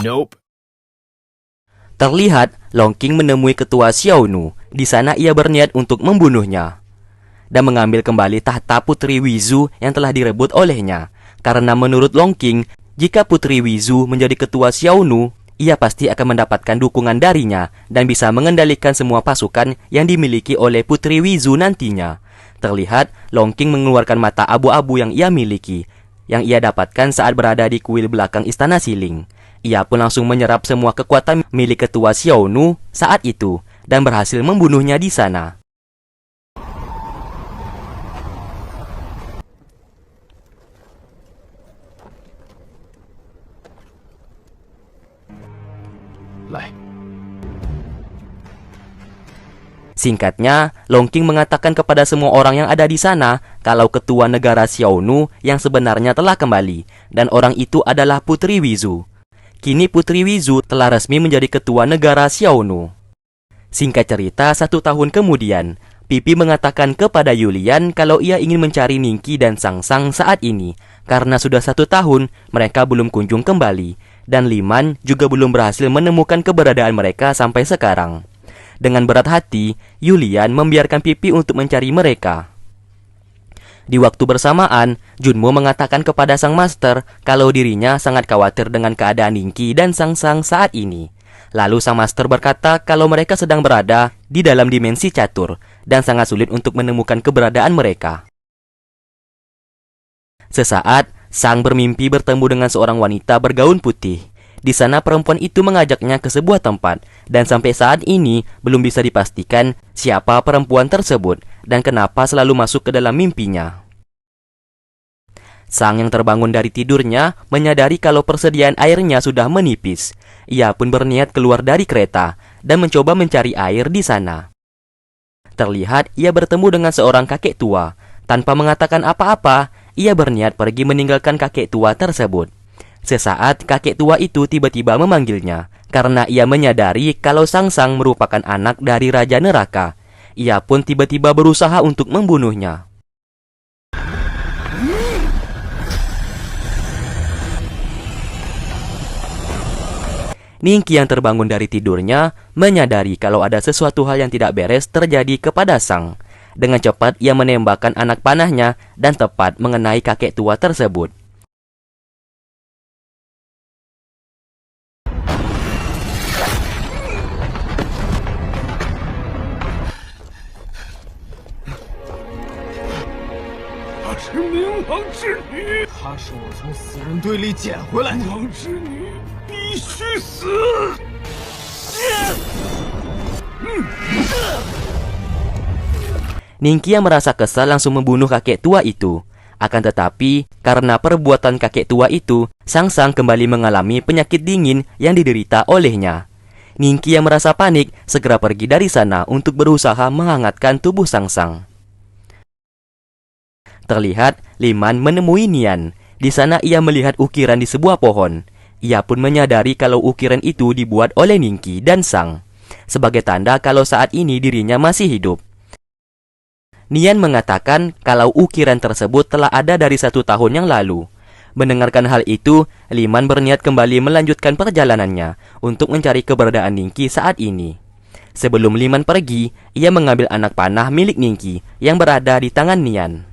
Nope. Terlihat Long King menemui ketua Xiaonu. Di sana ia berniat untuk membunuhnya dan mengambil kembali tahta Putri Wizu yang telah direbut olehnya. Karena menurut Long King, jika Putri Wizu menjadi ketua Xiaonu, ia pasti akan mendapatkan dukungan darinya dan bisa mengendalikan semua pasukan yang dimiliki oleh Putri Wizu nantinya. Terlihat Long King mengeluarkan mata abu-abu yang ia miliki, yang ia dapatkan saat berada di kuil belakang istana Siling. Ia pun langsung menyerap semua kekuatan milik ketua Xiaonu saat itu dan berhasil membunuhnya di sana. Singkatnya, Long King mengatakan kepada semua orang yang ada di sana kalau ketua negara Xiaonu yang sebenarnya telah kembali, dan orang itu adalah Putri Wizu. Kini Putri Wizu telah resmi menjadi ketua negara Xiaonu. Singkat cerita, 1 tahun kemudian, Pipi mengatakan kepada Yulian kalau ia ingin mencari Ningqi dan Sangsang saat ini, karena sudah 1 tahun mereka belum kunjung kembali, dan Liman juga belum berhasil menemukan keberadaan mereka sampai sekarang. Dengan berat hati, Yulian membiarkan Pipi untuk mencari mereka. Di waktu bersamaan, Junmo mengatakan kepada sang master kalau dirinya sangat khawatir dengan keadaan Ningqi dan Sangsang saat ini. Lalu sang master berkata kalau mereka sedang berada di dalam dimensi catur dan sangat sulit untuk menemukan keberadaan mereka. Sesaat, Sang bermimpi bertemu dengan seorang wanita bergaun putih. Di sana perempuan itu mengajaknya ke sebuah tempat, dan sampai saat ini belum bisa dipastikan siapa perempuan tersebut dan kenapa selalu masuk ke dalam mimpinya. Sang yang terbangun dari tidurnya menyadari kalau persediaan airnya sudah menipis. Ia pun berniat keluar dari kereta dan mencoba mencari air di sana. Terlihat ia bertemu dengan seorang kakek tua. Tanpa mengatakan apa-apa, ia berniat pergi meninggalkan kakek tua tersebut. Sesaat kakek tua itu tiba-tiba memanggilnya karena ia menyadari kalau Sangsang merupakan anak dari Raja Neraka. Ia pun tiba-tiba berusaha untuk membunuhnya. Ningqi yang terbangun dari tidurnya menyadari kalau ada sesuatu hal yang tidak beres terjadi kepada Sang. Dengan cepat ia menembakkan anak panahnya dan tepat mengenai kakek tua tersebut. Ningqi yang merasa kesal langsung membunuh kakek tua itu. Akan tetapi, karena perbuatan kakek tua itu, Sangsang kembali mengalami penyakit dingin yang diderita olehnya. Ningqi yang merasa panik segera pergi dari sana untuk berusaha menghangatkan tubuh Sangsang. Terlihat Liman menemui Nian. Di sana ia melihat ukiran di sebuah pohon. Ia pun menyadari kalau ukiran itu dibuat oleh Ningqi dan Sang, sebagai tanda kalau saat ini dirinya masih hidup. Nian mengatakan kalau ukiran tersebut telah ada dari 1 tahun yang lalu. Mendengarkan hal itu, Liman berniat kembali melanjutkan perjalanannya untuk mencari keberadaan Ningqi saat ini. Sebelum Liman pergi, ia mengambil anak panah milik Ningqi yang berada di tangan Nian.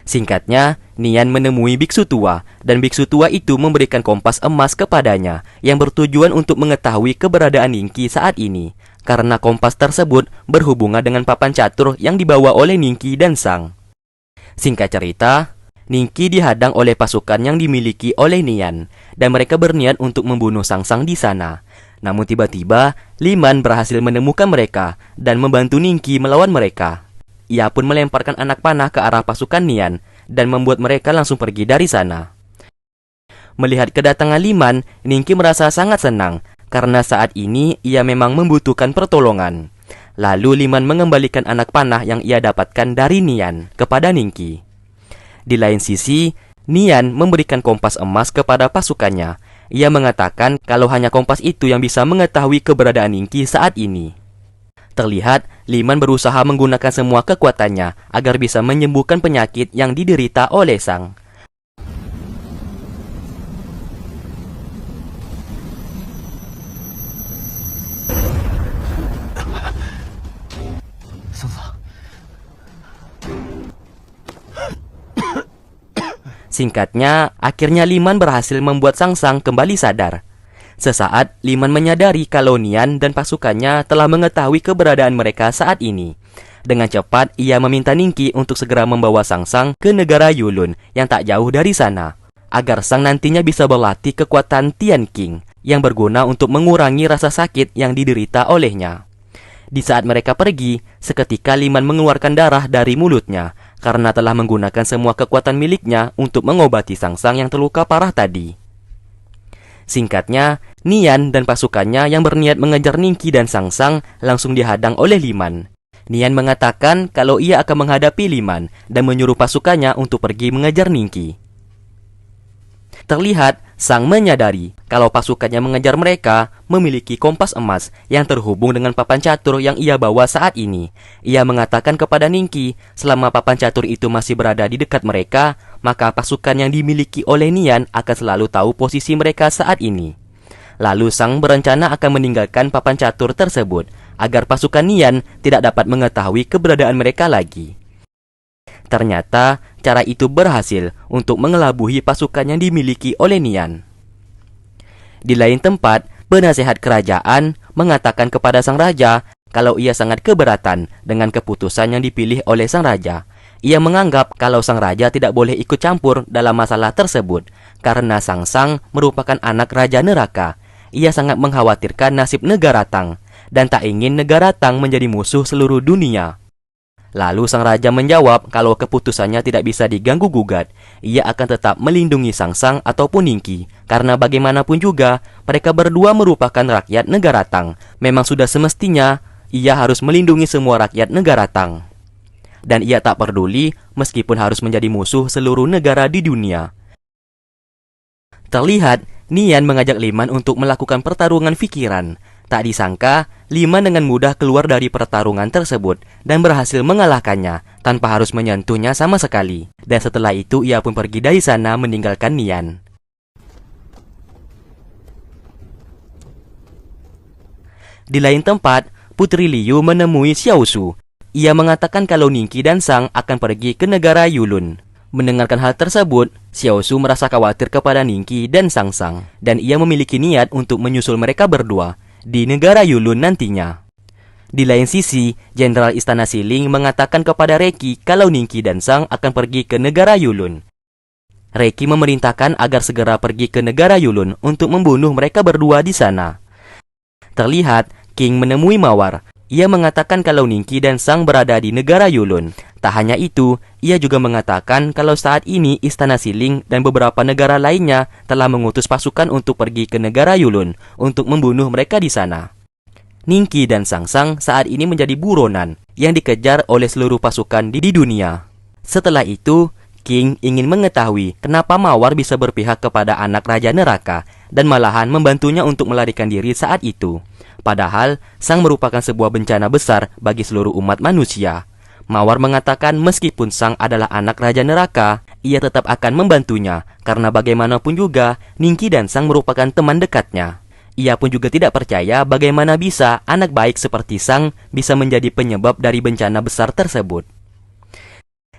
Singkatnya, Nian menemui biksu tua, dan biksu tua itu memberikan kompas emas kepadanya yang bertujuan untuk mengetahui keberadaan Ningqi saat ini, karena kompas tersebut berhubungan dengan papan catur yang dibawa oleh Ningqi dan Sang. Singkat cerita, Ningqi dihadang oleh pasukan yang dimiliki oleh Nian, dan mereka berniat untuk membunuh Sangsang di sana. Namun tiba-tiba, Liman berhasil menemukan mereka dan membantu Ningqi melawan mereka. Ia pun melemparkan anak panah ke arah pasukan Nian dan membuat mereka langsung pergi dari sana. Melihat kedatangan Liman, Ningqi merasa sangat senang karena saat ini ia memang membutuhkan pertolongan. Lalu Liman mengembalikan anak panah yang ia dapatkan dari Nian kepada Ningqi. Di lain sisi, Nian memberikan kompas emas kepada pasukannya. Ia mengatakan kalau hanya kompas itu yang bisa mengetahui keberadaan Ningqi saat ini. Terlihat, Liman berusaha menggunakan semua kekuatannya agar bisa menyembuhkan penyakit yang diderita oleh Sang. Singkatnya, akhirnya Liman berhasil membuat Sangsang kembali sadar. Sesaat, Liman menyadari kalau Nian dan pasukannya telah mengetahui keberadaan mereka saat ini. Dengan cepat, ia meminta Ningki untuk segera membawa Sangsang ke negara Yulun yang tak jauh dari sana, agar Sang nantinya bisa berlatih kekuatan Tian Qing yang berguna untuk mengurangi rasa sakit yang diderita olehnya. Di saat mereka pergi, seketika Liman mengeluarkan darah dari mulutnya karena telah menggunakan semua kekuatan miliknya untuk mengobati Sangsang yang terluka parah tadi. Singkatnya, Nian dan pasukannya yang berniat mengejar Ningki dan Sangsang langsung dihadang oleh Liman. Nian mengatakan kalau ia akan menghadapi Liman dan menyuruh pasukannya untuk pergi mengejar Ningki. Terlihat, Sang menyadari kalau pasukannya mengejar mereka memiliki kompas emas yang terhubung dengan papan catur yang ia bawa saat ini. Ia mengatakan kepada Ningki, selama papan catur itu masih berada di dekat mereka, maka pasukan yang dimiliki oleh Nian akan selalu tahu posisi mereka saat ini. Lalu Sang berencana akan meninggalkan papan catur tersebut agar pasukan Nian tidak dapat mengetahui keberadaan mereka lagi. Ternyata, cara itu berhasil untuk mengelabuhi pasukan yang dimiliki oleh Nian. Di lain tempat, penasehat kerajaan mengatakan kepada sang raja kalau ia sangat keberatan dengan keputusan yang dipilih oleh sang raja. Ia menganggap kalau sang raja tidak boleh ikut campur dalam masalah tersebut karena Sangsang merupakan anak raja neraka. Ia sangat mengkhawatirkan nasib negara Tang dan tak ingin negara Tang menjadi musuh seluruh dunia. Lalu sang raja menjawab kalau keputusannya tidak bisa diganggu-gugat. Ia akan tetap melindungi Sangsang ataupun Ningki, karena bagaimanapun juga mereka berdua merupakan rakyat negara Tang. Memang sudah semestinya ia harus melindungi semua rakyat negara Tang. Dan ia tak peduli meskipun harus menjadi musuh seluruh negara di dunia. Terlihat, Nian mengajak Liman untuk melakukan pertarungan pikiran. Tak disangka, Liman dengan mudah keluar dari pertarungan tersebut dan berhasil mengalahkannya tanpa harus menyentuhnya sama sekali. Dan setelah itu ia pun pergi dari sana meninggalkan Nian. Di lain tempat, Putri Liu menemui Xiao Su. Ia mengatakan kalau Ningki dan Sang akan pergi ke negara Yulun. Mendengarkan hal tersebut, Xiao Su merasa khawatir kepada Ningki dan Sangsang, dan ia memiliki niat untuk menyusul mereka berdua di negara Yulun nantinya. Di lain sisi, Jenderal Istana Siling mengatakan kepada Reki kalau Ningki dan Sang akan pergi ke negara Yulun. Reki memerintahkan agar segera pergi ke negara Yulun untuk membunuh mereka berdua di sana. Terlihat, King menemui Mawar. Ia mengatakan kalau Ningki dan Sang berada di negara Yulun. Tak hanya itu, ia juga mengatakan kalau saat ini Istana Siling dan beberapa negara lainnya telah mengutus pasukan untuk pergi ke negara Yulun untuk membunuh mereka di sana. Ningki dan Sangsang saat ini menjadi buronan yang dikejar oleh seluruh pasukan di dunia. Setelah itu, King ingin mengetahui kenapa Mawar bisa berpihak kepada anak Raja Neraka dan malahan membantunya untuk melarikan diri saat itu. Padahal, Sang merupakan sebuah bencana besar bagi seluruh umat manusia. Mawar mengatakan meskipun Sang adalah anak Raja Neraka, ia tetap akan membantunya karena bagaimanapun juga Ningki dan Sang merupakan teman dekatnya. Ia pun juga tidak percaya bagaimana bisa anak baik seperti Sang bisa menjadi penyebab dari bencana besar tersebut.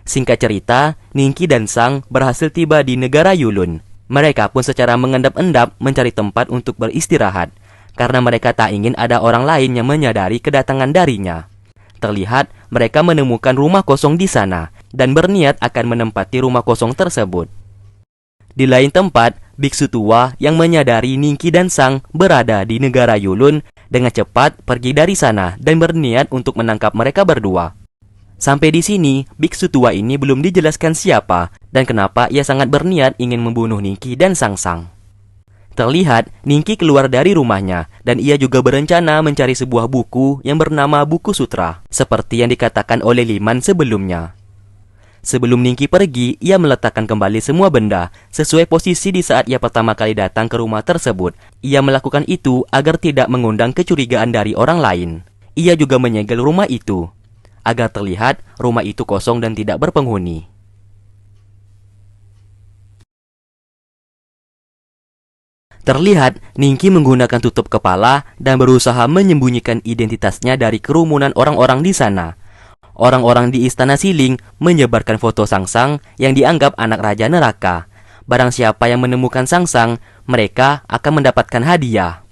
Singkat cerita, Ningki dan Sang berhasil tiba di negara Yulun. Mereka pun secara mengendap-endap mencari tempat untuk beristirahat karena mereka tak ingin ada orang lain yang menyadari kedatangan darinya. Terlihat mereka menemukan rumah kosong di sana dan berniat akan menempati rumah kosong tersebut. Di lain tempat, biksu tua yang menyadari Ningki dan Sang berada di negara Yulun dengan cepat pergi dari sana dan berniat untuk menangkap mereka berdua. Sampai di sini, biksu tua ini belum dijelaskan siapa dan kenapa ia sangat berniat ingin membunuh Ningki dan Sangsang. Terlihat, Ningki keluar dari rumahnya dan ia juga berencana mencari sebuah buku yang bernama Buku Sutra, seperti yang dikatakan oleh Liman sebelumnya. Sebelum Ningki pergi, ia meletakkan kembali semua benda sesuai posisi di saat ia pertama kali datang ke rumah tersebut. Ia melakukan itu agar tidak mengundang kecurigaan dari orang lain. Ia juga menyegel rumah itu, agar terlihat rumah itu kosong dan tidak berpenghuni. Terlihat, Ningki menggunakan tutup kepala dan berusaha menyembunyikan identitasnya dari kerumunan orang-orang di sana. orang-orang di Istana Siling menyebarkan foto Sangsang yang dianggap anak Raja Neraka. Barang siapa yang menemukan Sangsang, mereka akan mendapatkan hadiah.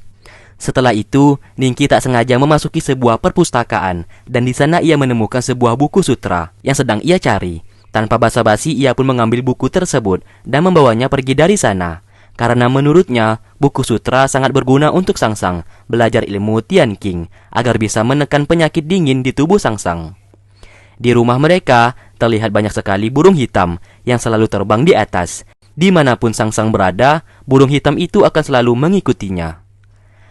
Setelah itu, Ningki tak sengaja memasuki sebuah perpustakaan, dan di sana ia menemukan sebuah buku sutra yang sedang ia cari. Tanpa basa-basi, ia pun mengambil buku tersebut dan membawanya pergi dari sana. Karena menurutnya, buku sutra sangat berguna untuk Sangsang belajar ilmu Tian Qing agar bisa menekan penyakit dingin di tubuh Sangsang. Di rumah mereka, terlihat banyak sekali burung hitam yang selalu terbang di atas. Dimanapun Sangsang berada, burung hitam itu akan selalu mengikutinya.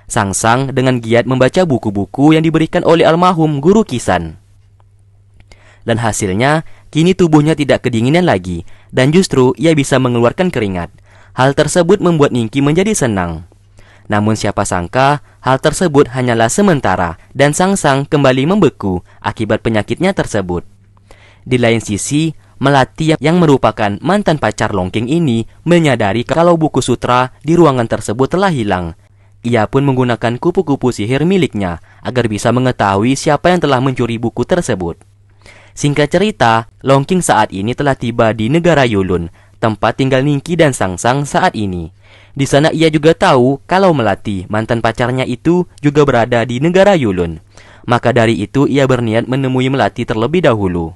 Sangsang dengan giat membaca buku-buku yang diberikan oleh almarhum Guru Kisan. Dan hasilnya, kini tubuhnya tidak kedinginan lagi, dan justru ia bisa mengeluarkan keringat. Hal tersebut membuat Ningki menjadi senang. Namun siapa sangka, hal tersebut hanyalah sementara, dan Sangsang kembali membeku akibat penyakitnya tersebut. Di lain sisi, Melati yang merupakan mantan pacar Longking ini menyadari kalau buku sutra di ruangan tersebut telah hilang. Ia pun menggunakan kupu-kupu sihir miliknya agar bisa mengetahui siapa yang telah mencuri buku tersebut. Singkat cerita, Longking saat ini telah tiba di negara Yulun, tempat tinggal Ningki dan Sangsang saat ini. Di sana ia juga tahu kalau Melati, mantan pacarnya itu, juga berada di negara Yulun. Maka dari itu ia berniat menemui Melati terlebih dahulu.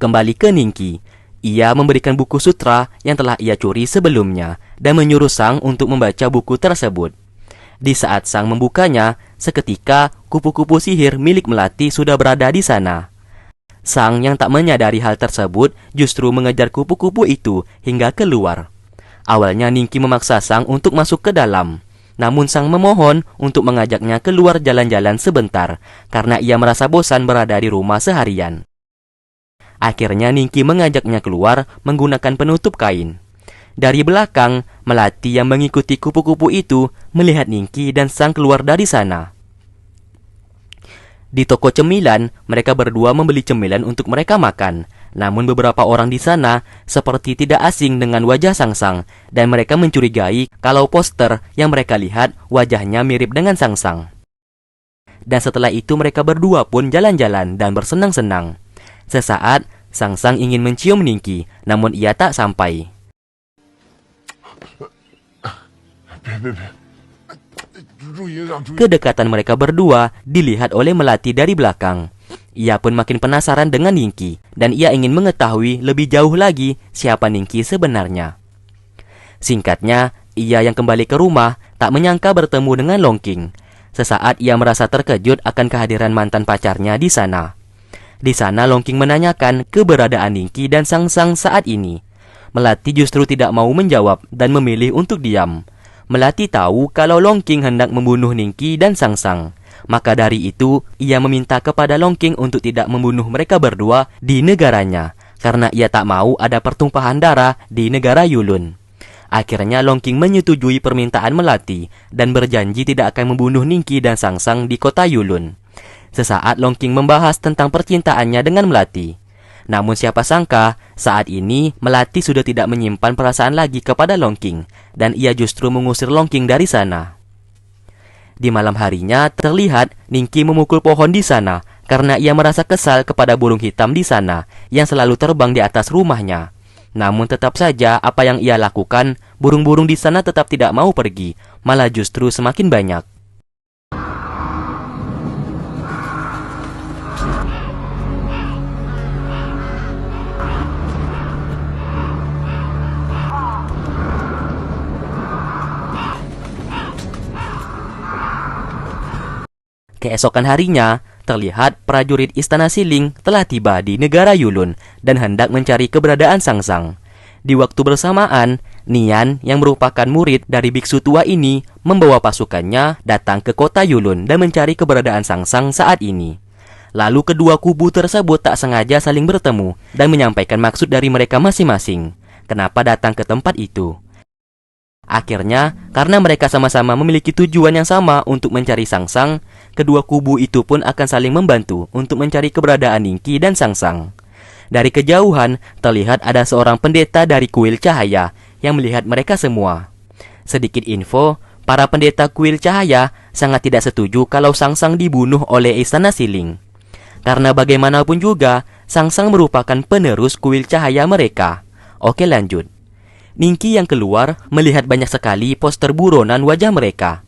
Kembali ke Ningki, ia memberikan buku sutra yang telah ia curi sebelumnya dan menyuruh Sang untuk membaca buku tersebut. Di saat Sang membukanya, seketika kupu-kupu sihir milik Melati sudah berada di sana. Sang yang tak menyadari hal tersebut justru mengejar kupu-kupu itu hingga keluar. Awalnya Ningki memaksa Sang untuk masuk ke dalam. Namun Sang memohon untuk mengajaknya keluar jalan-jalan sebentar karena ia merasa bosan berada di rumah seharian. Akhirnya Ningki mengajaknya keluar menggunakan penutup kain. Dari belakang, Melati yang mengikuti kupu-kupu itu melihat Ningki dan Sang keluar dari sana. Di toko cemilan, mereka berdua membeli cemilan untuk mereka makan. Namun beberapa orang di sana seperti tidak asing dengan wajah Sangsang, dan mereka mencurigai kalau poster yang mereka lihat wajahnya mirip dengan Sangsang. Dan setelah itu mereka berdua pun jalan-jalan dan bersenang-senang. Sesaat, Sangsang ingin mencium Ningki, namun ia tak sampai. Kedekatan mereka berdua dilihat oleh Melati dari belakang. Ia pun makin penasaran dengan Ningki, dan ia ingin mengetahui lebih jauh lagi siapa Ningki sebenarnya. Singkatnya, ia yang kembali ke rumah tak menyangka bertemu dengan Longking. Sesaat ia merasa terkejut akan kehadiran mantan pacarnya di sana. Di sana Longking menanyakan keberadaan Ningki dan Sangsang saat ini. Melati justru tidak mau menjawab dan memilih untuk diam. Melati tahu kalau Longking hendak membunuh Ningki dan Sangsang. Maka dari itu, ia meminta kepada Longking untuk tidak membunuh mereka berdua di negaranya, karena ia tak mau ada pertumpahan darah di negara Yulun. Akhirnya Longking menyetujui permintaan Melati dan berjanji tidak akan membunuh Ningki dan Sangsang di kota Yulun. Sesaat Longking membahas tentang percintaannya dengan Melati. Namun siapa sangka, saat ini Melati sudah tidak menyimpan perasaan lagi kepada Longking, dan ia justru mengusir Longking dari sana. Di malam harinya terlihat Ningki memukul pohon di sana karena ia merasa kesal kepada burung hitam di sana yang selalu terbang di atas rumahnya. Namun tetap saja apa yang ia lakukan, burung-burung di sana tetap tidak mau pergi, malah justru semakin banyak. Keesokan harinya, terlihat prajurit Istana Siling telah tiba di negara Yulun dan hendak mencari keberadaan Sangsang. Di waktu bersamaan, Nian yang merupakan murid dari biksu tua ini membawa pasukannya datang ke kota Yulun dan mencari keberadaan Sangsang saat ini. Lalu kedua kubu tersebut tak sengaja saling bertemu dan menyampaikan maksud dari mereka masing-masing. Kenapa datang ke tempat itu? Akhirnya, karena mereka sama-sama memiliki tujuan yang sama untuk mencari Sangsang, kedua kubu itu pun akan saling membantu untuk mencari keberadaan Ningki dan Sangsang. Dari kejauhan, terlihat ada seorang pendeta dari kuil cahaya yang melihat mereka semua. Sedikit info, para pendeta kuil cahaya sangat tidak setuju kalau Sangsang dibunuh oleh Istana Siling. Karena bagaimanapun juga, Sang-Sang merupakan penerus kuil cahaya mereka. Oke, lanjut. Ningki yang keluar melihat banyak sekali poster buronan wajah mereka.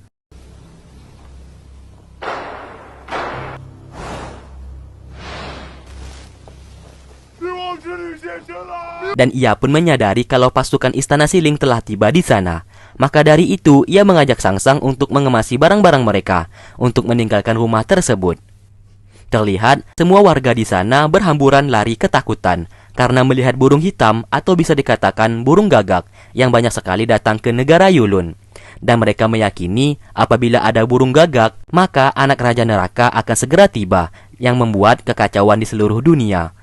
Dan ia pun menyadari kalau pasukan Istana Siling telah tiba di sana. Maka dari itu, ia mengajak Sang-Sang untuk mengemasi barang-barang mereka untuk meninggalkan rumah tersebut. Terlihat, semua warga di sana berhamburan lari ketakutan karena melihat burung hitam atau bisa dikatakan burung gagak yang banyak sekali datang ke negara Yulun. Dan mereka meyakini apabila ada burung gagak, maka anak Raja Neraka akan segera tiba yang membuat kekacauan di seluruh dunia.